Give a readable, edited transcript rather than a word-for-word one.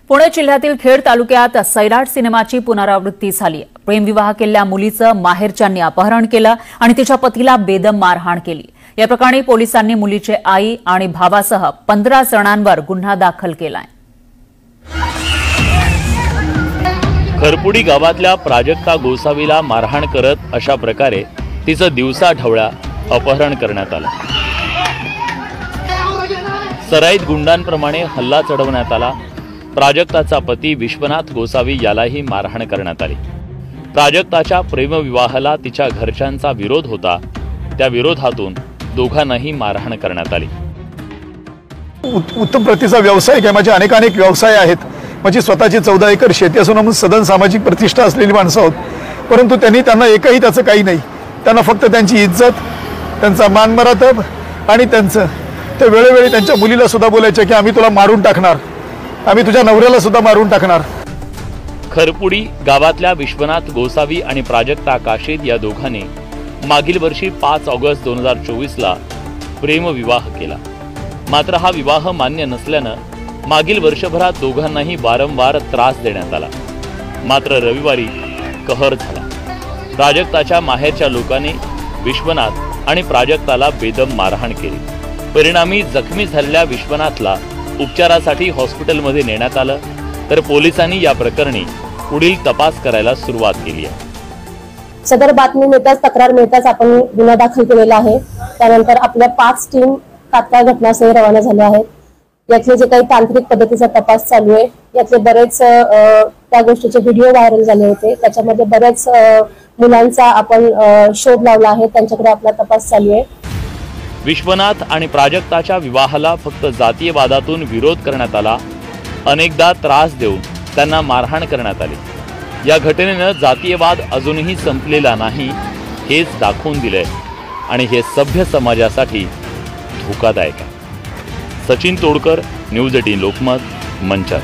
पुणे जिल्ह्यातील खेड तालुक्यात सैराट सिनेमाची पुनरावृत्ती झाली। प्रेमविवाह केलेल्या मुलीचं माहेरच्यांनी अपहरण केलं आणि तिच्या पतीला बेदम मारहाण केली। या प्रकरणी पोलिसांनी मुलीचे आई आणि भावासह 15 जणांवर गुन्हा दाखल केलाय। खरपुडी गावातल्या प्राजक्ता गोसावीला मारहाण करत अशा प्रकारे तिचं दिवसा ढवळ्या अपहरण करण्यात आलं। सराईत गुंडांप्रमाणे हल्ला चढवण्यात आला। प्राजक्ताचा पती विश्वनाथ गोसावी यालाही मारहाण करण्यात आली। प्राजक्ताच्या प्रेमविवाहाला तिच्या घरच्यांचा विरोध होता, त्या विरोधातून दोघांनाही मारहाण करण्यात आली। उत्तम प्रतीचा व्यवसाय आहे। माझे अनेक व्यवसाय आहेत। माझी स्वतःची 14 एकर शेती असून आम्ही सदन सामाजिक प्रतिष्ठा असलेली माणसं आहोत, परंतु त्यांना एकही त्याचं काही नाही। त्यांना फक्त त्यांची इज्जत, त्यांचा मानमरातब आणि त्यांचं ते वेळोवेळी त्यांच्या मुलीला सुद्धा बोलायचे की आम्ही तुला मारून टाकणार, आम्ही तुझ्या नवऱ्याला सुद्धा मारून टाकणार। खरपुडी गावातल्या विश्वनाथ गोसावी आणि प्राजक्ता काशीद या दोघांनी मागील वर्षी 5 ऑगस्ट 2024 ला प्रेमविवाह केला। मात्र हा विवाह मान्य नसल्यानं मागील वर्षभरात दोघांनाही वारंवार त्रास देण्यात आला। मात्र रविवारी कहर झाला। प्राजक्ताच्या माहेरच्या लोकांनी विश्वनाथ आणि प्राजक्ताला बेदम मारहाण केली। परिणामी जखमी झालेल्या विश्वनाथला उपचारासाठी हॉस्पिटलमध्ये नेण्यात आलं, तर पोलिसांनी या प्रकरणी पुढील तपास करायला सुरुवात केली आहे। सदर बातमी मिळताच, तक्रार मिळताच आपण गुन्हा दाखल केलेला आहे। त्यानंतर आपल्या 5 टीम तात्काळ घटनास्थळी रवाना झाल्या आहेत। यातले जे काही तांत्रिक पद्धतीचा तपास चालू आहे, यातले बरेच त्या गोष्टीचे व्हिडिओ व्हायरल झाले होते, त्याच्यामध्ये बरेच मुलांचा आपण शोध लावला आहे, त्यांच्याकडे आपला तपास चालू आहे। विश्वनाथ आणि प्राजक्ताच्या विवाहाला फक्त जातीयवादातून विरोध करण्यात आला। अनेकदा त्रास देऊन त्यांना मारहाण करण्यात आली। या घटनेनं जातीयवाद अजूनही संपलेला नाही हेच दाखवून दिलंय आणि हे सभ्य समाजासाठी धोकादायक आहे। सचिन तोडकर, न्यूज 18 लोकमत, मंचर।